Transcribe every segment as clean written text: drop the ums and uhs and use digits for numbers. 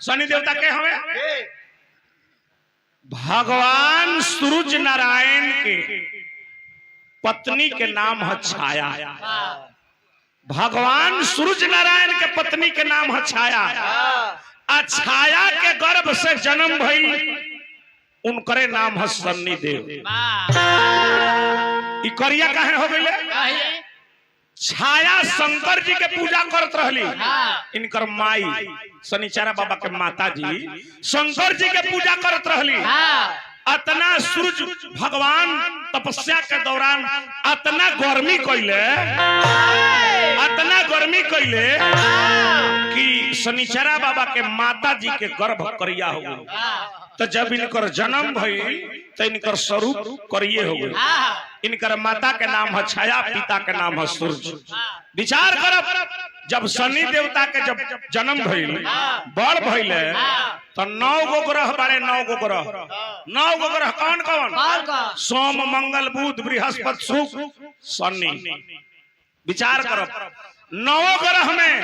शनि देवता के हमें भगवान सूरज नारायण के पत्नी के नाम है छाया। भगवान सूरज नारायण के पत्नी के नाम है छाया। आ छाया के गर्भ से जन्म भई उनकरे नाम है शनि देव। ई करिया काहे हो गईले? छाया शंकर जी के पूजा करत रहली। इनकर माई शनिचरा बाबा के माता जी शंकर जी के पूजा करत रहली। अतना सूरज भगवान तपस्या के दौरान अतना गर्मी कैले कि शनिचरा बाबा के माता जी के गर्भ करिया हो गई। तो जब इनकर जन्म भई तो इनकर स्वरूप करिए हो गई। इनकर माता के नाम है छाया, पिता के नाम है सूरज। विचार करब जब शनि देवता के जब जन्म भइल बड़ भइले तो 9 गो ग्रह बारे। 9 गो ग्रह कौन कौन? सोम मंगल बुध बृहस्पति शुक्र शनि। विचार करब 9 ग्रह में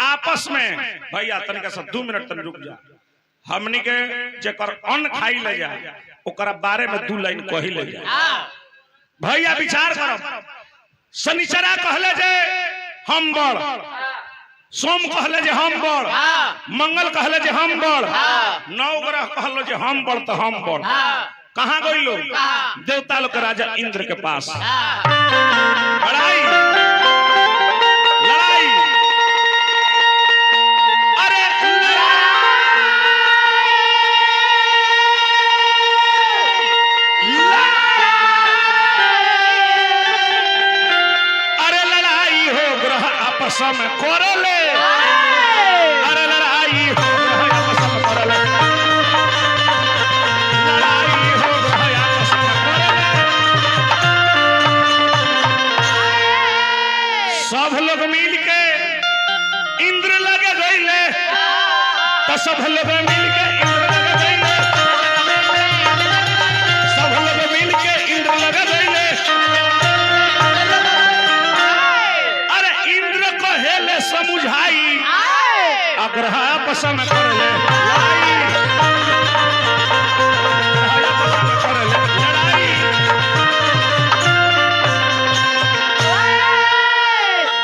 आपस में भैया तनिका से 2 मिनट तक रुक जा। हमनी के जेकर अन्न खाई ले जा ओकरा बारे में 2 लाइन कही ले जा। भैया विचार करब शनिचरा कहले जे हम बड़, सोम कहले जे हम बड़, मंगल कहले जे हम बड़, 9 ग्रह कहलो जे हम बड़ तो हम बड़। कहाँ गई लोग? देवता लोग के राजा इंद्र के पास। लड़ाई में करले। अरे लड़ाई हो आपस में करले। लड़ाई हो आपस में करले। सब लोग मिल के इंद्र लगे गईले। तो सब लोग मिल के इंद्र लगे गईले। सब लोग मिल के इंद्र लगे गईले। समझाई अग्रह आपस में करले।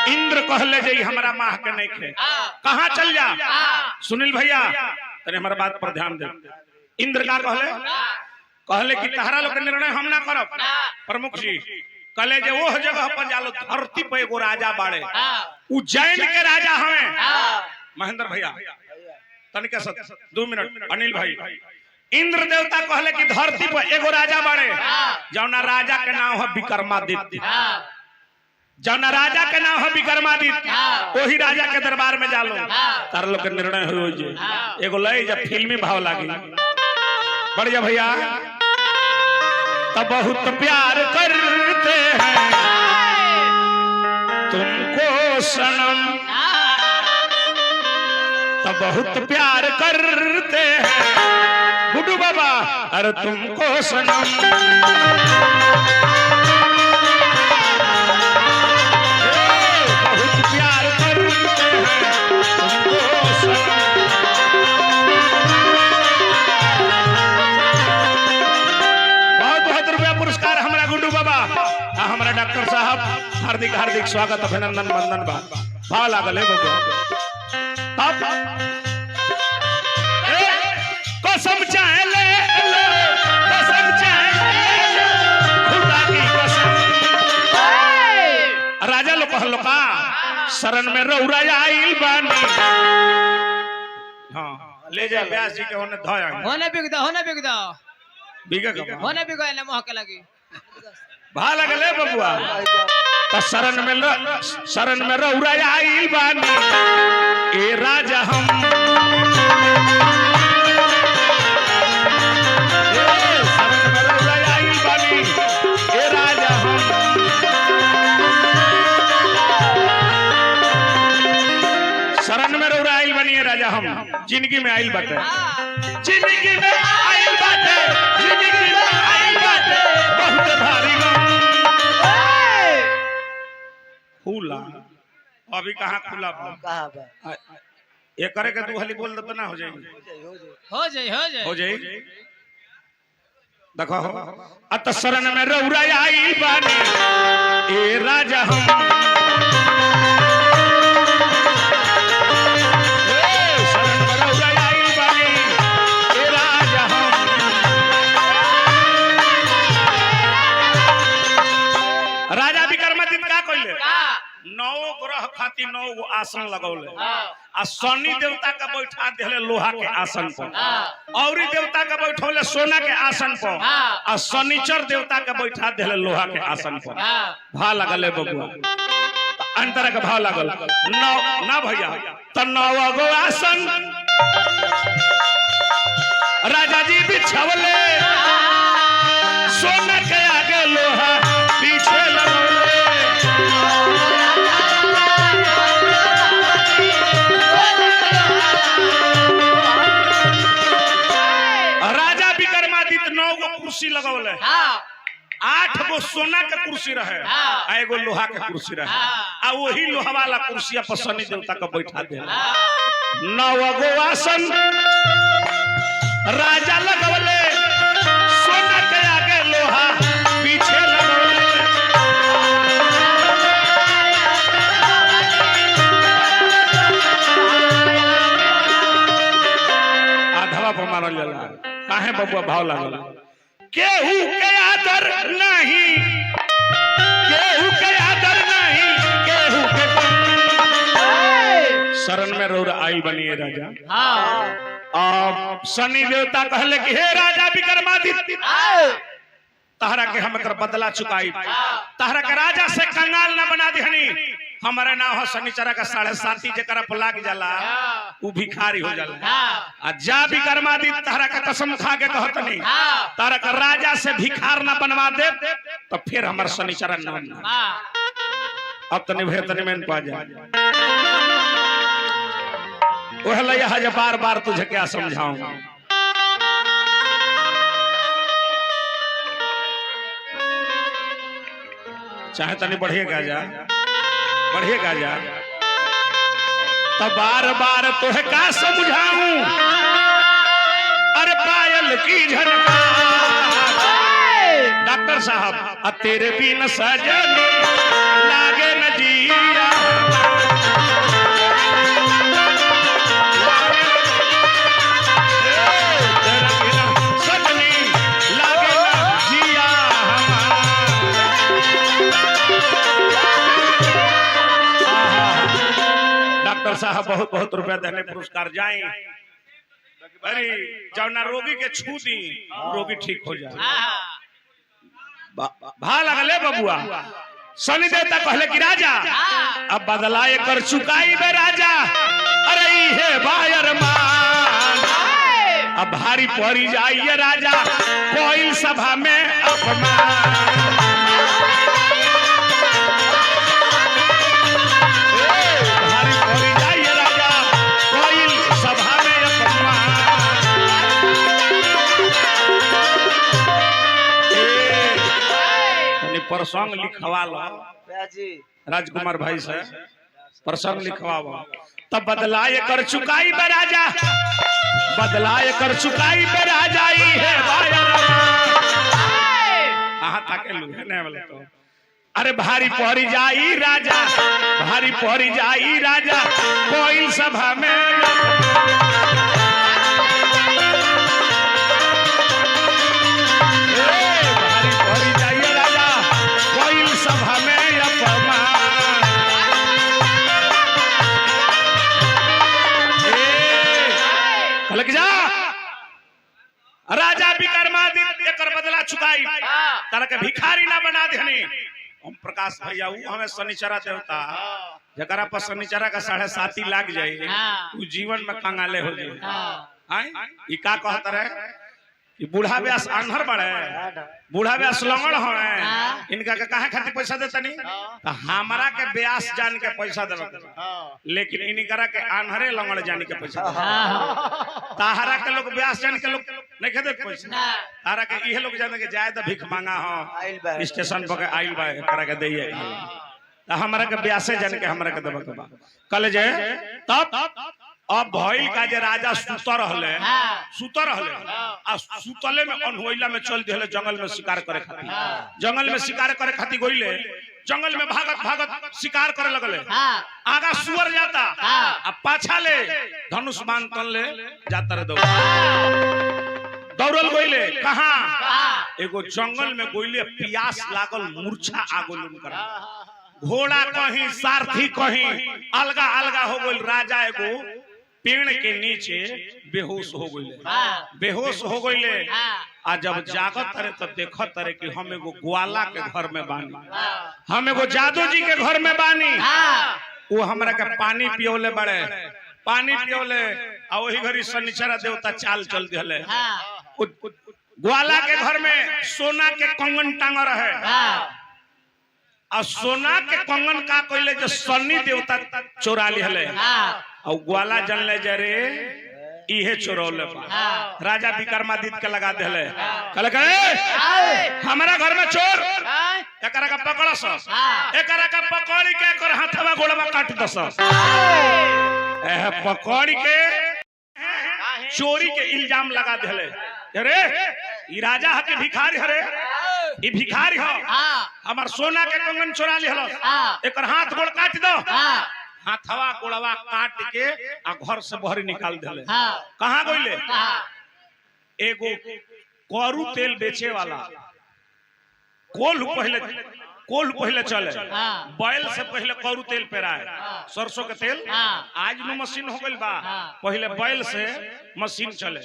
इंद्र कहले जे हमरा माह के नहीं खे कहाँ चल जा। सुनील भैया तने हमारा बात पर ध्यान दे। इंद्र का कहले कि तहरा लोग निर्णय हम ना करब। प्रमुख जी कले जे वो जगह पर जालो धरती पे एगो राजा बाड़े उज्जैन के राजा हमें। महेंद्र भैया तनिका 2 मिनट। अनिल भाई इंद्र देवता कहले कि धरती पर एगो राजा बाड़े जौना राजा के नाम है विक्रमादित्य। जौना राजा के नाम है विक्रमादित्य वही राजा के दरबार में जालो। तार लोग के निर्णय हो जे एगो लय जब फिल्मी भाव लागी। बढ़िया भैया तब बहुत प्यार करते हैं तुमको सनम। तब बहुत प्यार करते हैं गुड्डू बाबा अरे तुमको सनम। बहुत प्यार करते हैं तुमको सनम। पुरस्कार हमारा गुड्डू बाबा हमारा डॉक्टर साहब हार्दिक हार्दिक स्वागत अभिनंदन वंदन बा। भाव लागल है बाबू। कसम चाहे ले लो, कसम चाहे ले लो, खुदा की कसम। राजा लोग कहलो का शरण में रौरा आइल बानी। हां ले जा व्यास जी के होने धोया होने बिग दो बिगा होने भी गए ना मोह के लगी भा लगले बबुआ। तो शरण में रौरा आइल बानी ए राजा हम। शरण में रौरा आइल बानी ए राजा हम। शरण में रौरा आइल बानी ए राजा हम। जिंदगी में आइल बाटे, जिंदगी में आइल बाटे, जिंदगी में आइल बाटे बहुत भारी खुला। अभी कहाँ खुला? ये करे के दू हली बोल दे ना हो जाएगी हो जाए देखो अत शरण में रौरा आई बानी ए राजा हम शरण में रौरा आई बानी ए राजा हम राजा विक्रमादित्य का कइले 9 ग्रह खातिर 9 गो आसन लगौले आ शनि देवता का बैठा देले लोहा के आसन पर औरी देवता का बैठौले सोना के आसन पर आ शनिचर देवता का बैठा देले लोहा के आसन पर भा लगले बबुआ अंतर का भाव लागल ना भैया त 9 गो आसन राजा जी बिछावले सोना के आगे लोहा पीछे लगौले राजा विक्रमादित्य 9 गो कुर्सी लगौले 8 गो सोना के कुर्सी रहे आ एगो लोहा के कुर्सी रहे आ वही लोहा वाला कुर्सिया पर शनि देवता का बैठा दे 9 गो आसन राजा लगौले सोना के आगे लोहा पीछे लगौले आधवा पर मारल जाला काहे बबुआ भाव लागल केहू के आदर नहीं केहू के आदर नहीं केहू के शरण में रौरा आई बनिए राजा अब शनि देवता कहले कि हे राजा विक्रमादित्य तहरा के हम एकर बदला चुकाई तहरा के राजा से कंगाल न बना दिहनी हमारा नाम हो शनिचरा का 7.5 जकरा पर लाग जाला उ भिखारी हो जाला आ जा विक्रमादित्य तहरा का कसम खा के कहत नहीं तहरा का राजा से भिखार न बनवा दे तो फिर हमार शनिचरा न बनना अब तनी भे तनी में पा जा ओह लया हज बार-बार तुझे क्या समझाऊं चाहे तनी बढ़िएगा जा तब बार-बार तुझे क्या समझाऊं अरे पायल की झनकार डॉक्टर साहब अब तेरे बिन सजनी लागे न जिया डॉक्टर साहब बहुत बहुत रुपया देने पुरस्कार जाए अरे जब ना रोगी के छू दी रोगी ठीक हो जाए भा लगले बबुआ शनि देवता कहले कि राजा अब बदला कर चुकाई बे राजा अरे हे बायर मान अब भारी पड़ी जाइए राजा कोई सभा में अपमान प्रसंग लिखवा लो राजकुमार भाई से प्रसंग लिखवा तब बदलाए कर चुकाई बे राजा बदलाए कर चुकाई बे राजा ही है तो अरे भारी पड़ी जाई राजा भारी पड़ी जाई राजा कोई सभा में राजा विक्रमादित्य कर बदला चुकाई तारा के भिखारी ना बना देनी हम प्रकाश भैया हमें शनिचरा देवता जकरा पर शनिचरा का 7.5 लाग जाए उ जीवन में कंगाले हो जाए ई का कहत रहे कि बूढ़ा व्यास आन्हर बड़े बूढ़ा व्यास लंगड़ हो इनका के काहे खातिर पैसा देता नहीं तो हमारा के व्यास जान के पैसा देबे लेकिन इनकरा के आन्हरे लंगड़ जान के पैसा ताहरा के लोग व्यास जान के लोग नहीं खेदे पैसा तारा के इहे लोग जान के जाए तो भीख मांगा हो स्टेशन पर आइल बा एकरा के देइए तो हमरा के व्यासे जान के हमरा के देबे के बा कल जे तब अब भइल का जे राजा सुत रहले आ सुतले में अनहोइला में चल दिले जंगल में शिकार करे खातिर। जंगल में शिकार करे खातिर गइले, जंगल में भागत भागत शिकार करे लगले। आगा सुअर जाता आ पाछा ले धनुष बाण तन ले जाता रे दौड़ल गइले। कहां? एगो जंगल में गइले, प्यास लागल, मूर्छा आ गइल उनकर। घोड़ा कहीं, सारथी कहीं, अलगा अलगा हो गइल। राजा एगो पेड़ के नीचे बेहोश हो गइले। बेहोश हो गइले आ जब जागत रहे तो देखत रहे कि हम एगो ग्वाला के घर में बानी, हम एगो जादू जी के घर में बानी। वो हमरा के पानी पियोले बड़े, पानी पियोले आ वही घड़ी शनिचरा देवता चाल चल दिले। ग्वाला के घर में सोना के कंगन टांग रहे और सोना के कंगन का कोइले जो शनि देवता चोरा लिहले और ग्वाला जनले जे रे इहे चोरौले बा। राजा विक्रमादित्य के लगा देले, कहले के हमरा घर में चोर, एकरा का पकड़स, एकरा का पकड़ के कर हाथवा गोड़वा काट दस। एह पकड़ के चोरी के इल्जाम लगा देले। अरे ई राजा ह के भिखारी हरे, ई भिखारी हो, हमार सोना के कंगन चोरा लिहल, एकर हाथ गोड़ काट दो। हाथवा गोड़वा काट के आ घर से बहरी निकाल देले। कहां गइले? एगो करू तेल बेचे वाला कोल पहले चले, बैल से पहले करू तेल पेराए, सरसों के तेल। आज नु मशीन हो गइल बा, पहले बैल से मशीन चले।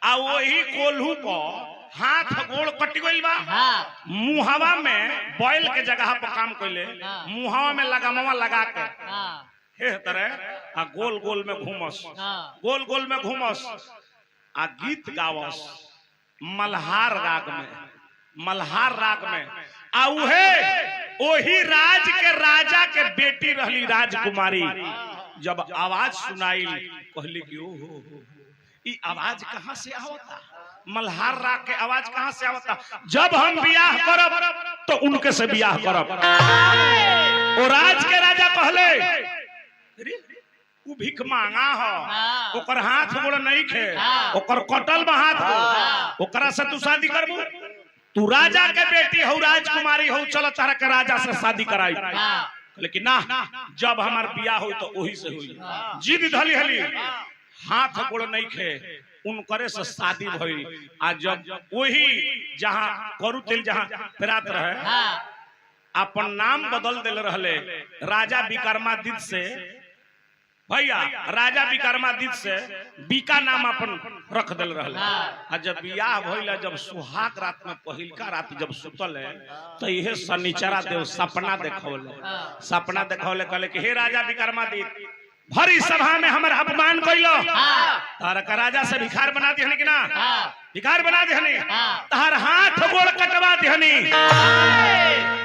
आ वही कोल्हू को हाथ गोड़ कट गइल बा, मुहावा में बैल के जगह पर काम कइले, मुहावा में लगामवा लगा के हे तरह आ गोल गोल में घूमस, गोल गोल में घूमस आ गीत गावस मल्हार राग में, मल्हार राग में। आ उहे ओही राज के राजा के बेटी रहली राजकुमारी। जब आवाज सुनाई कहली कि ओहो ई आवाज कहां से आवता? मल्हार राग के आवाज कहां से आवता? जब हम बियाह करब तो उनके से बियाह करब। ओ राज के राजा कहले उ भिख मांगा हो, ओकर हाथ गोड़ नहीं खे, ओकर कटल बा हाथ, ओकरा से तू शादी करबू? तू राजा के बेटी हो, राजकुमारी हो, चल तारा के राजा से शादी कराई। लेकिन ना, जब हमार बियाह हो तो वही से हुई। जिद धली हली, हाथ गोड़ नहीं खे, उनकरे से शादी भई। आ जब वही जहां करू तेल जहां पेरात रहे, अपन नाम बदल दिल रहले राजा विक्रमादित्य से। भैया राजा विक्रमादित्य से बीका नाम अपन रख दिल रहले। आ जब बियाह भइला, जब सुहाग रात में पहिलका रात जब सुतल है तो यह शनिचरा देव सपना देखौले, सपना देखौले, कहले कि हे राजा विक्रमादित्य, भरी सभा में हमर अपमान कइलो, तारा का राजा से भिखार बना दिहनी कि ना? भिखार बना दिहनी, तार हाथ गोड़ कटवा दिहनी।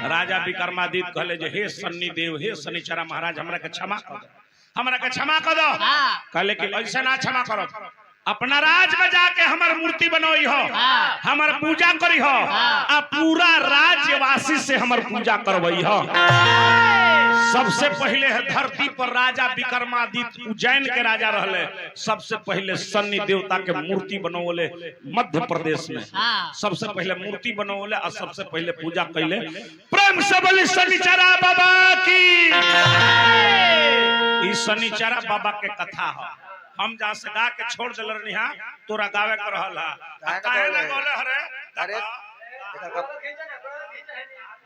राजा विक्रमादित्य कहले जे हे शनि देव, हे शनिचरा महाराज, हमरा के क्षमा कर दो, हमरा के क्षमा कर दो। कहले कि ऐसा ना क्षमा करो, अपना राज में जाके हमार मूर्ति बनोई हो, हमार पूजा करी हो, आ पूरा राज्यवासी से हमार पूजा करवई हो। सबसे पहले है धरती पर राजा विक्रमादित्य उज्जैन के राजा रहले, सबसे पहले शनि देवता के मूर्ति बनौले मध्य प्रदेश में, सबसे पहले मूर्ति बनौले और सबसे पहले पूजा कैले। प्रेम से बोली शनिचरा बाबा की। इस शनिचरा बाबा के कथा हो, हम जहाँ से गा के छोड़ दिल रही, तोरा गावे कर रहला काहे ना गौले हरे? अरे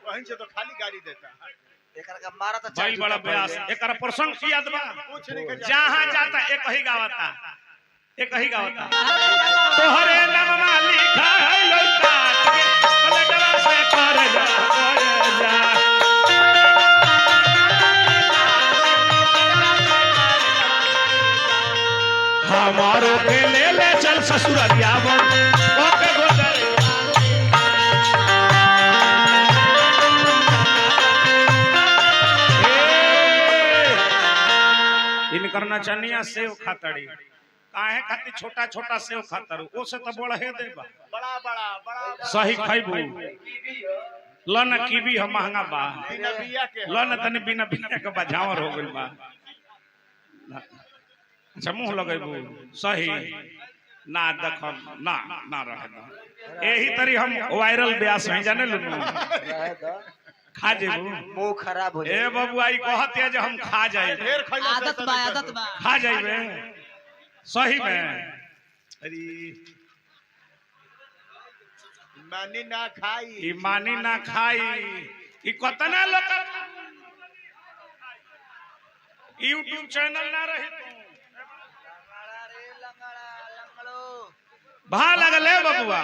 वहीं से तो खाली गाड़ी देता एकरा का मारा तो भाई बड़ा प्रयास। एकरा प्रसंग की याद बा? जहाँ जाता एक ही गावता, एक ही गावता, तोहरे नाम में लिखा है लौका पलटवा से कर जा। हमारो के ले चल ससुररिया ओके गोदर। इनकर नचनिया सेव खातड़ी, काहे खातिर छोटा छोटा सेव खातरू, ओ से तो बड़ा हे देबा, बड़ा बड़ा बड़ा सही खाइबू। लन कीवी हम महंगा बा, बिना बिया के लन तने बिना बिया के बजावर हो गइल बा। अच्छा मुंह लगेबू सही ना देख ना ना रहे ना यही तरी हम वायरल ब्यास हैं जाने लो खा जेबू मुंह खराब हो ए बबुआ ई कहत है जे हम खा जाए ढेर खइला से आदत बा आदत बा खा जाइबे सही में अरे मानी ना खाई ई मानी ना खाई ई कतना लोग यूट्यूब चैनल ना रही भा लगल है बबुआ